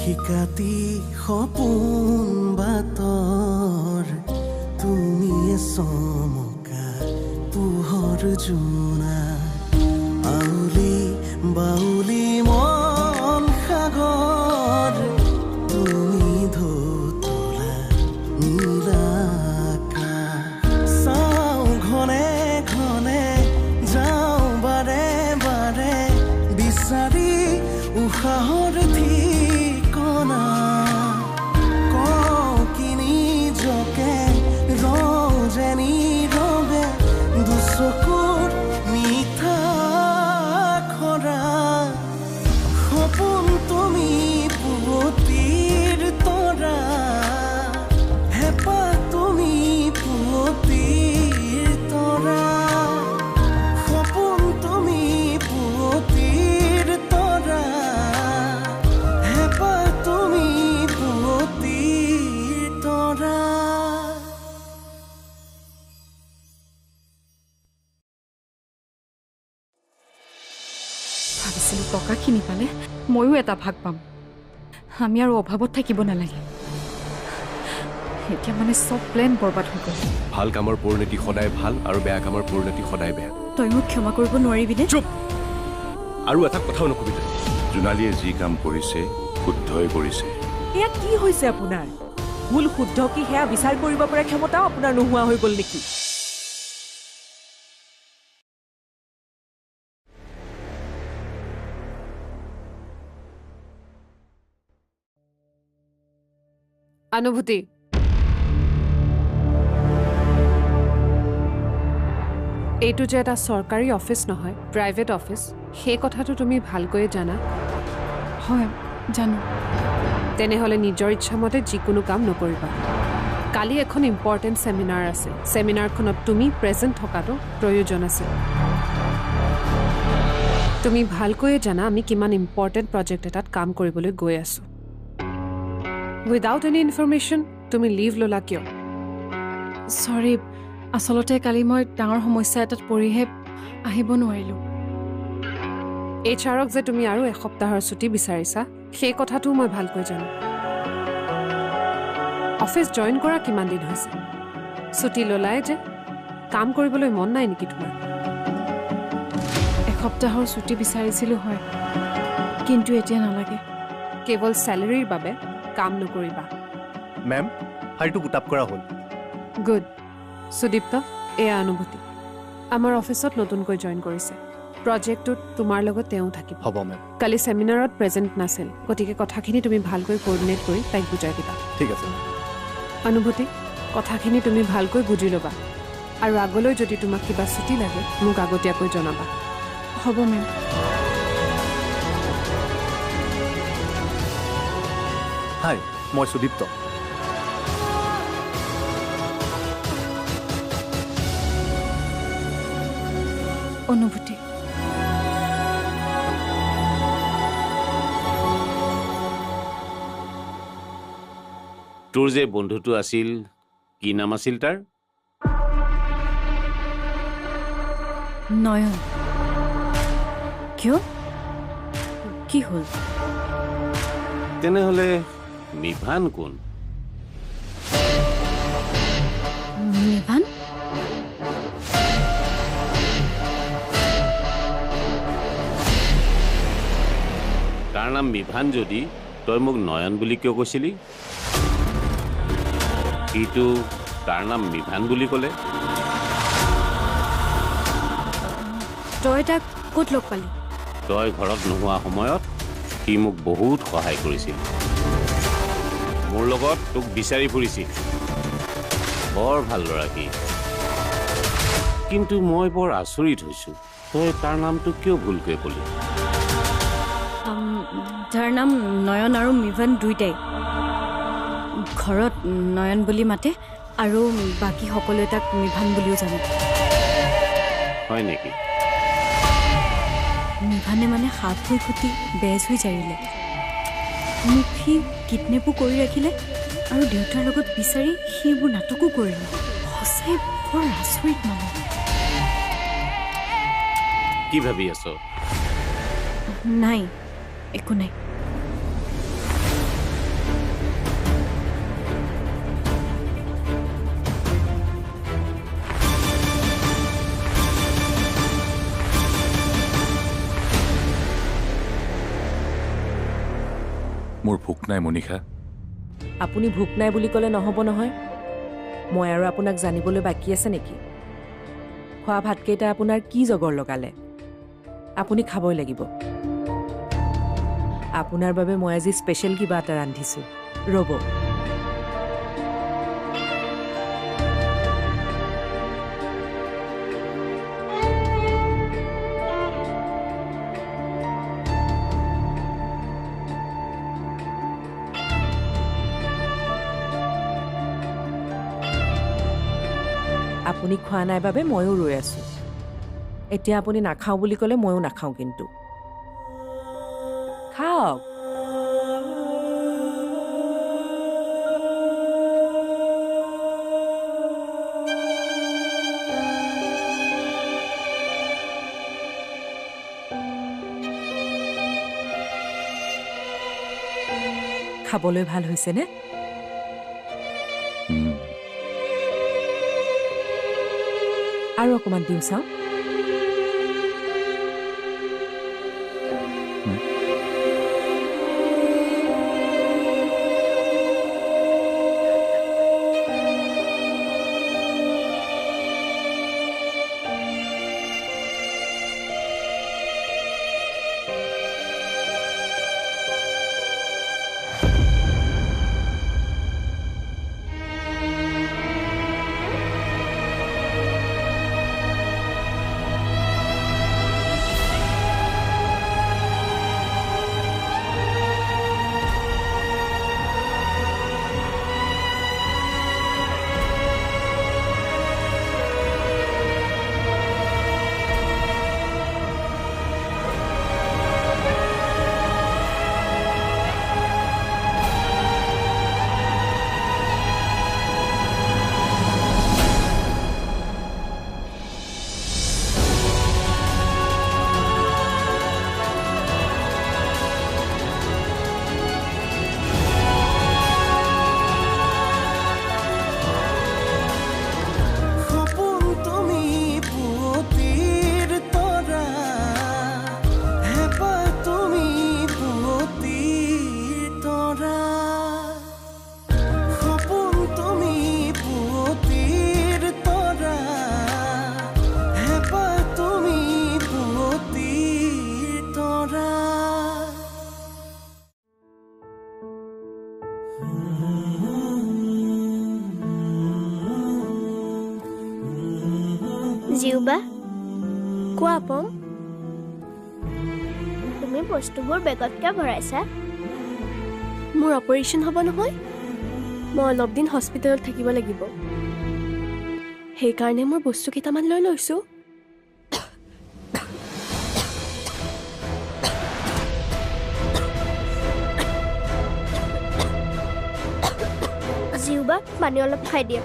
শিকাতি সপোন বাতৰ তুমি চমকা পোহৰ জোনা আউলি বাউলি মন সাগৰ তুমি ধুতলা নীলা আকাশ চাওঁ ঘনে ঘনে যাওঁ বাৰে বাৰে বিচাৰি উশাহৰ ঠিকনা কওঁ কিনি জকে ৰজেনি ৰবে দুচকুৰ মিঠা খৰা সপোন তুমি পুৱতিৰ তৰা হেঁপাহ তুমি পুৱতিৰ তৰা সপোন তুমি পুৱতিৰ তৰা হেঁপাহ তুমি পুৱতিৰ তৰা ভাবিছিলোঁ টকাখিনি পালে ময়ো এটা ভাগ পাম আমি আৰু অভাৱত থাকিব নালাগে এতিয়া মানে চব প্লেন বৰবাদ হৈ গ'ল ভাল কামৰ পৰিণতি সদায় ভাল আৰু বেয়া কামৰ পৰিণতি সদায় বেয়া তই মোক ক্ষমা কৰিব নোৱাৰিবিনে চুপ আৰু এটা কথাও নকবি তই জোনালীয়ে যি কাম কৰিছে শুদ্ধই কৰিছে এয়া কি হৈছে আপোনাৰ ভুল শুদ্ধ কি সেয়া বিচাৰ কৰিব পৰা ক্ষমতাও আপোনাৰ নোহোৱা হৈ গ'ল নেকি অনুভূতি এইটো যে এটা চৰকাৰী অফিচ নহয় প্ৰাইভেট অফিচ সেই কথাটো তুমি ভালকৈ জানা হয় জানো তেনেহ'লে নিজৰ ইচ্ছামতে যিকোনো কাম নকৰিবা কালি এখন ইম্পৰ্টেণ্ট ছেমিনাৰ আছিল ছেমিনাৰখনত তুমি প্ৰেজেণ্ট থকাটো প্ৰয়োজন আছিল তুমি ভালকৈয়ে জানা আমি কিমান ইম্পৰ্টেণ্ট প্ৰজেক্ট এটাত কাম কৰিবলৈ গৈ আছোঁ উইদাউট এনি ইনফৰমেশ্যন তুমি লিভ ল'লা কিয় চৰি আচলতে কালি মই ডাঙৰ সমস্যা এটাত পৰিহে আহিব নোৱাৰিলোঁ HR-ক যে তুমি আৰু এসপ্তাহৰ ছুটি বিচাৰিছা সেই কথাটোও মই ভালকৈ জানো অফিচ জইন কৰা কিমান দিন হৈছে ছুটি ল'লাই যে কাম কৰিবলৈ মন নাই নেকি তোমাৰ এসপ্তাহৰ ছুটি বিচাৰিছিলোঁ হয় কিন্তু এতিয়া নালাগে কেৱল চেলেৰীৰ বাবে কাম নকৰিবা মেম ফাইলটো গোটাপ কৰা হ'ল গুড সুদীপ্ত এয়া অনুভূতি আমাৰ অফিচত নতুনকৈ জইন কৰিছে প্ৰজেক্টটোত তোমাৰ লগত তেওঁ থাকিব হ'ব মেম কালি ছেমিনাৰত প্ৰেজেণ্ট নাছিল গতিকে কথাখিনি তুমি ভালকৈ কোঅৰ্ডিনেট কৰি তাইক বুজাই দিবা ঠিক আছে অনুভূতি কথাখিনি তুমি ভালকৈ বুজি ল'বা আৰু আগলৈ যদি তোমাক কিবা ছুটি লাগে মোক আগতীয়াকৈ জনাবা হ'ব মেম হাই মই সুদীপ্ত অনুভূতি তোৰ যে বন্ধুটো আছিল কি নাম আছিল তাৰ নয়ন কিয় কি হ'ল তেনেহ'লে মিভান কোন নিভান তাৰ নাম মিভান যদি তই মোক নয়ন বুলি কিয় কৈছিলি সিটো তাৰ নাম মিভান বুলি ক'লে তই তাক ক'ত লগ পালি তই ঘৰত নোহোৱা সময়ত সি মোক বহুত সহায় কৰিছিল মোৰ লগত তোক বিচাৰি ফুৰিছিল বৰ ভাল ল'ৰা সি কিন্তু মই বৰ আচৰিত হৈছোঁ তই তাৰ নামটো কিয় ভুলকৈ ক'লি যাৰ নাম নয়ন আৰু মিভান দুইটাই ঘৰত নয়ন বুলি মাতে আৰু বাকী সকলোৱে তাক মিভান বুলিও জানে হয় নেকি মিভানে মানে হাত হৈ ফুটি বেজ হৈ জাৰিলে মোক সি কিডনেপো কৰি ৰাখিলে আৰু দেউতাৰ লগত বিচাৰি সেইবোৰ নাটকো কৰিলে সঁচাই বৰ আচৰিত মানুহ কি ভাবি আছ নাই একো নাই নাই মনীষা। আপুনি ভোক নাই বুলি ক'লে নহ'ব নহয়। মই আৰু আপোনাক জানিবলৈ বাকী আছে নেকি? খোৱা ভাতকেইটা আপোনাৰ কি জগৰ লগালে? আপুনি খাবই লাগিব। আপোনাৰ বাবে মই আজি স্পেচিয়েল কিবা এটা ৰান্ধিছোঁ, ৰ'ব। আপুনি খোৱা নাই বাবে ময়ো ৰৈ আছোঁ। এতিয়া আপুনি নাখাওঁ বুলি ক'লে ময়ো নাখাওঁ, কিন্তু খাওক। খাবলৈ ভাল হৈছেনে? আৰু অকণমান দিওঁ চাওঁ। জিউবা, কোৱা পম, তুমি বস্তুবোৰ বেগত কিয় ভৰাইছা? মোৰ অপাৰেশ্যন হ'ব নহয়, মই অলপ দিন হস্পিটেলত থাকিব লাগিব। সেইকাৰণে মোৰ বস্তু কেইটামান লৈ লৈছোঁ। জিউবা, পানী অলপ খাই দিয়া।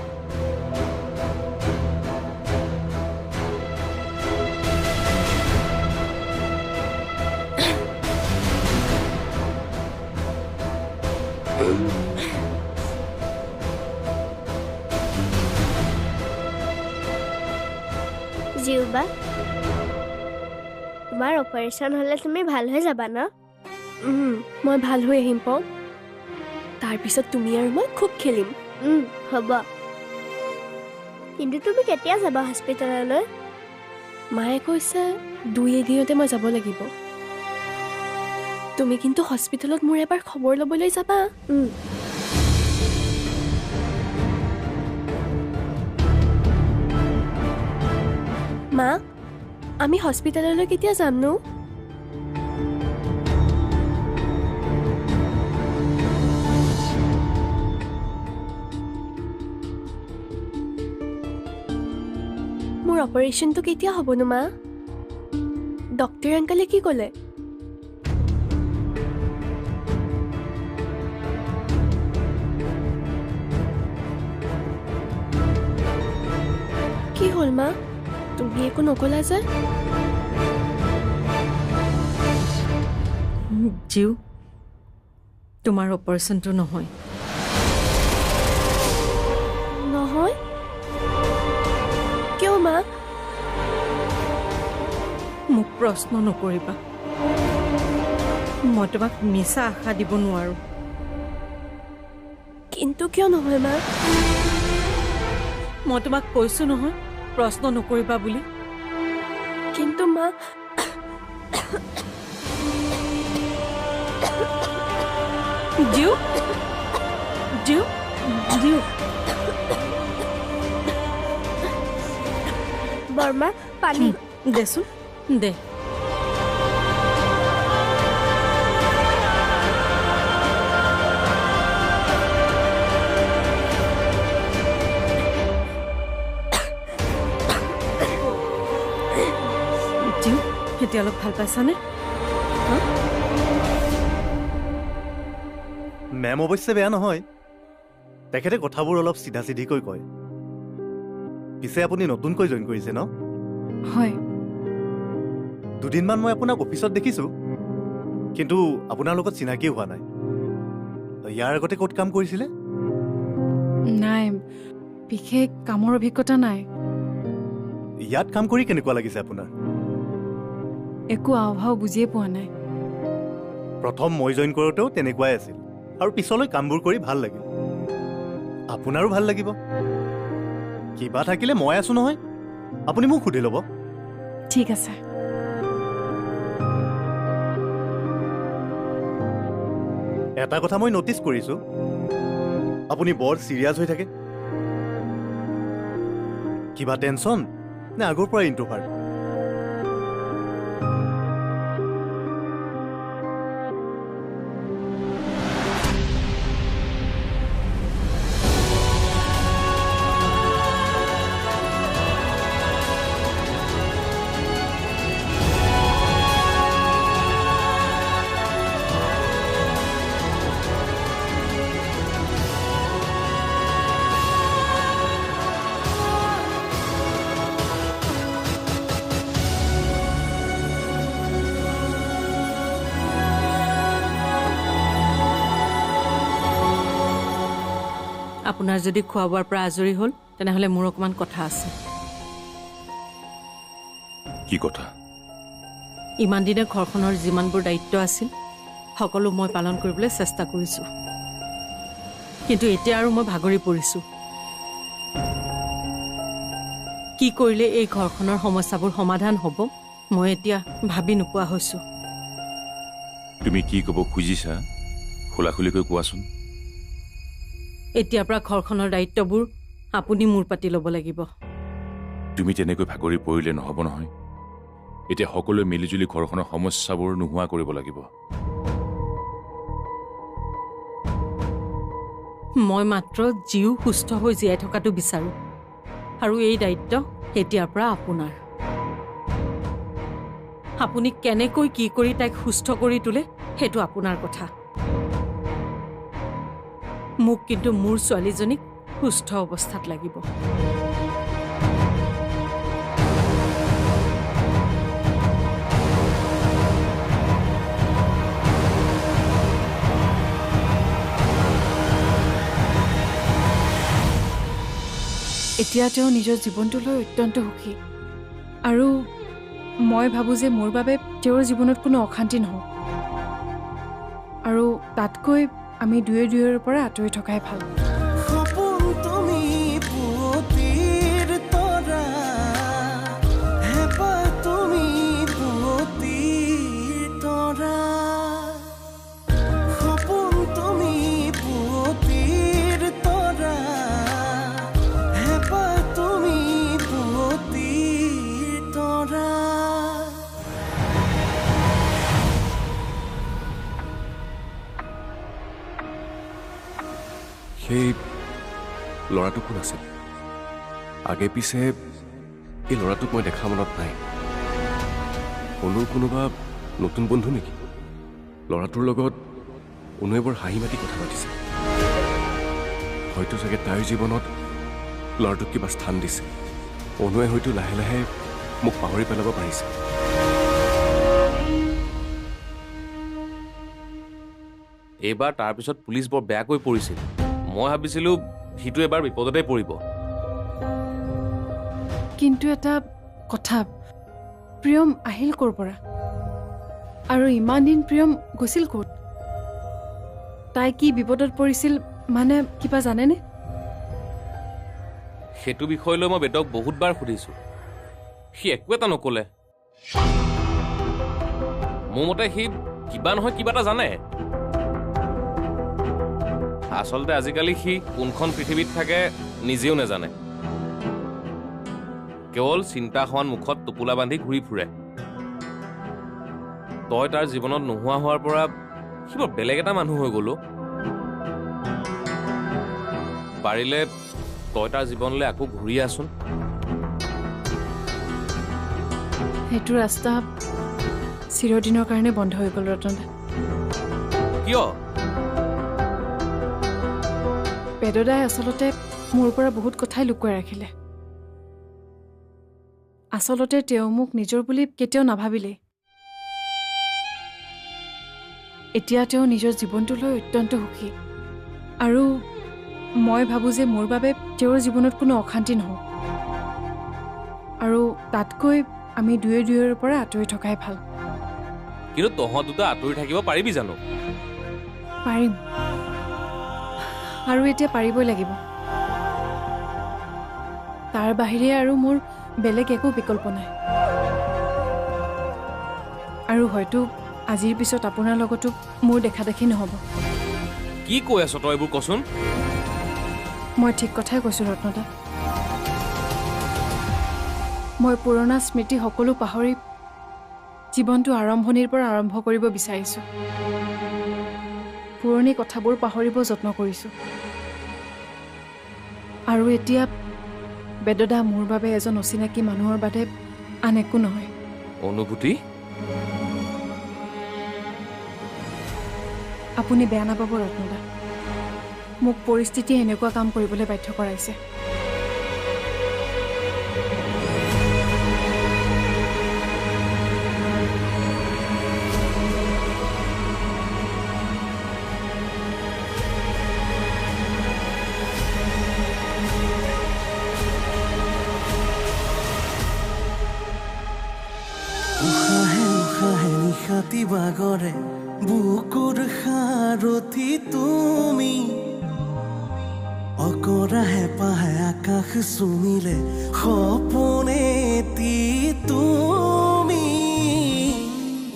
জিউবা, তোমাৰ অপাৰেশ্যন হ'লে তুমি ভাল হৈ যাবা ন? মই ভাল হৈ আহিম পম। তাৰপিছত তুমি আৰু মই খুব খেলিম। হ'ব। কিন্তু তুমি কেতিয়া যাবা হস্পিটেললৈ? মায়ে কৈছে 2 এদিনতে মই যাব লাগিব। তুমি কিন্তু হস্পিটেলত মোৰ এবাৰ খবৰ ল'বলৈ যাবা। মা, আমি হস্পিটেললৈ কেতিয়া যামনো? মোৰ অপাৰেশ্যনটো কেতিয়া হ'বনো মা? ডক্টৰ আংকলে কি ক'লে? কি হ'ল মা? তুমি একো নকলা যে? জিউ, তোমাৰ অপাৰেশ্যনটো নহয়। নহয়? কিয় মা? মোক প্ৰশ্ন নকৰিবা। মই তোমাক মিছা আশা দিব নোৱাৰোঁ। কিন্তু কিয় নহয় মা? মই তোমাক কৈছো নহয় প্ৰশ্ন নকৰিবা বুলি। কিন্তু মা, জিউ জিউ জিউ বৰ্মা পানী। দেচোন দে। জিউ এতিয়া অলপ ভাল পাইছানে? মেম অৱশ্যে বেয়া নহয়, তেখেতে কথাবোৰ অলপ চিধা চিধিকৈ কয়। পিছে আপুনি নতুনকৈ জইন কৰিছে ন? হয়। দুদিনমান মই আপোনাক অফিচত দেখিছোঁ, কিন্তু আপোনাৰ লগত চিনাকি হোৱা নাই। ইয়াৰ আগতে ক'ত কাম কৰিছিলে? নাই, বিশেষ কামৰ অভিজ্ঞতা নাই। ইয়াত কাম কৰি কেনেকুৱা লাগিছে আপোনাৰ? একো আওভাও বুজিয়ে পোৱা নাই। প্ৰথম মই জইন কৰোঁতেও তেনেকুৱাই আছিল, আৰু পিছলৈ কামবোৰ কৰি ভাল লাগিল। আপোনাৰো ভাল লাগিব। কিবা থাকিলে মই আছো নহয়, আপুনি মোক সুধি ল'ব। ঠিক আছে। এটা কথা মই নটিচ কৰিছোঁ, আপুনি বৰ চিৰিয়াছ হৈ থাকে। কিবা টেনশ্যন নে আগৰ পৰা ইণ্ট্ৰভাৰ্ট? আপোনাৰ যদি খোৱা বোৱাৰ পৰা আজৰি হ'ল, তেনেহ'লে মোৰ অকণমান কথা আছে। কি কথা? ইমান দিনে ঘৰখনৰ যিমানবোৰ দায়িত্ব আছিল সকলো মই পালন কৰিবলৈ চেষ্টা কৰিছোঁ, কিন্তু এতিয়া আৰু মই ভাগৰি পৰিছোঁ। কি কৰিলে এই ঘৰখনৰ সমস্যাবোৰ সমাধান হ'ব, মই এতিয়া ভাবি নোপোৱা হৈছোঁ। তুমি কি ক'ব খুজিছা খোলাখুলিকৈ কোৱাচোন। এতিয়াৰ পৰা ঘৰখনৰ দায়িত্ববোৰ আপুনি মূৰ পাতি ল'ব লাগিব। তুমি তেনেকৈ ভাগৰি পৰিলে নহ'ব নহয়। এতিয়া সকলোৱে মিলিজুলি ঘৰখনৰ সমস্যাবোৰ নোহোৱা কৰিব লাগিব। মই মাত্ৰ জিউ সুস্থ হৈ জীয়াই থকাটো বিচাৰোঁ, আৰু এই দায়িত্ব এতিয়াৰ পৰা আপোনাৰ। আপুনি কেনেকৈ কি কৰি তাইক সুস্থ কৰি তোলে সেইটো আপোনাৰ কথা। মোক কিন্তু মোৰ ছোৱালীজনীক সুস্থ অৱস্থাত লাগিব। এতিয়া তেওঁ নিজৰ জীৱনটোলৈ অত্যন্ত সুখী, আৰু মই ভাবোঁ যে মোৰ বাবে তেওঁৰ জীৱনত কোনো অশান্তি নহওক, আৰু তাতকৈ আমি দুয়ৰ পৰা আঁতৰি থকাই ভাল। সপোন তুমি পুৱতিৰ তৰা, হেঁপাহ তুমি পুৱতিৰ তৰা। সপোন তুমি পুৱতিৰ তৰা, হেঁপাহ তুমি পুৱতিৰ তৰা। সেই ল'ৰাটো কোন আছিল? আগে পিছে এই ল'ৰাটোক মই দেখা মনত নাই। অনুৰ কোনোবা নতুন বন্ধু নেকি? ল'ৰাটোৰ লগত অনুৱে বৰ হাঁহি মাতি কথা পাতিছে। হয়তো চাগে তাইৰ জীৱনত ল'ৰাটোক কিবা স্থান দিছে। অনুৱে হয়তো লাহে লাহে মোক পাহৰি পেলাব পাৰিছে। এইবাৰ তাৰপিছত পুলিচ বৰ বেয়াকৈ পৰিছিল। মই ভাবিছিলোঁ সিটো এবাৰ বিপদতে পৰিব। কিন্তু এটা কথা, প্ৰিয়ম আহিল ক'ৰ পৰা, আৰু ইমান দিন প্ৰিয়ম গৈছিল ক'ত? তাই কি বিপদত পৰিছিল মানে কিবা জানেনে? সেইটো বিষয় লৈ মই বেদক বহুতবাৰ সুধিছোঁ, সি একো এটা নক'লে। মোৰ মতে সি কিবা নহয় কিবা এটা জানে। আচলতে আজিকালি সি কোনখন পৃথিৱীত থাকে নিজেও নাজানে, কেৱল চিন্তা হোৱাৰ মুখত টোপোলা বান্ধি ঘূৰি ফুৰে। তই তাৰ জীৱনত নোহোৱা হোৱাৰ পৰা সি বৰ বেলেগ এটা মানুহ হৈ গ'লো। পাৰিলে তই তাৰ জীৱনলৈ আকৌ ঘূৰি আছোন। সেইটো ৰাস্তা চিৰদিনৰ কাৰণে বন্ধ হৈ গ'ল ৰতন। কিয়? বেদদাই আচলতে মোৰ পৰা বহুত কথাই লুকুৱাই ৰাখিলে। আচলতে তেওঁ মোক নিজৰ বুলি কেতিয়াও নাভাবিলেই। এতিয়া তেওঁ নিজৰ জীৱনটোলৈ অত্যন্ত সুখী, আৰু মই ভাবোঁ যে মোৰ বাবে তেওঁৰ জীৱনত কোনো অশান্তি নহওক, আৰু তাতকৈ আমি দুয়ে দুয়োৰ পৰা আঁতৰি থকাই ভাল। কিন্তু তহঁত দুটা আঁতৰি থাকিব পাৰিবি জানো? পাৰিম, আৰু এতিয়া পাৰিবই লাগিব। তাৰ বাহিৰে আৰু মোৰ বেলেগ একো বিকল্প নাই। আৰু হয়তো আজিৰ পিছত আপোনাৰ লগতো মোৰ দেখা দেখি নহ'ব। কি কৈ আছ তই এইবোৰ কচোন? মই ঠিক কথাই কৈছোঁ ৰত্নদা। মই পুৰণা স্মৃতি সকলো পাহৰি জীৱনটো আৰম্ভণিৰ পৰা আৰম্ভ কৰিব বিচাৰিছোঁ। পুৰণি কথাবোৰ পাহৰিব যত্ন কৰিছোঁ। আৰু এতিয়া বেদদা মোৰ বাবে এজন অচিনাকি মানুহৰ বাদে আন একো নহয়। অনুভূতি? আপুনি বেয়া নাপাব ৰত্নদা, মোক পৰিস্থিতিয়ে এনেকুৱা কাম কৰিবলৈ বাধ্য কৰাইছে। নিশাতি বাগৰে বুকুৰ সাৰথি তুমি, অকৰা হেঁপাহে আকাশ চুমিলে সপোনেতি তুমি।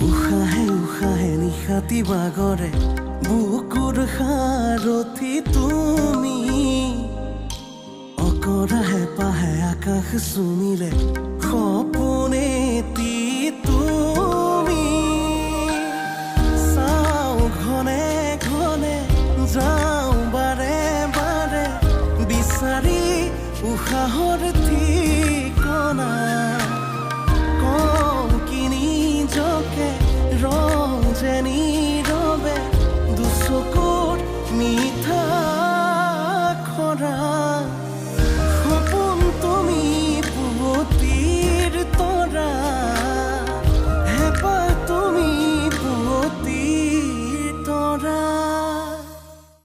উশাহে উশাহে নিশাতি বাগৰে বুকুৰ সাৰথি তুমি, অকৰা হেঁপাহে আকাশ চুমিলে সপোনেতি তুমি। চাওঁ ঘনে ঘনে যাওঁ বাৰে বাৰে বিচাৰি উশাহৰ ঠিকনা।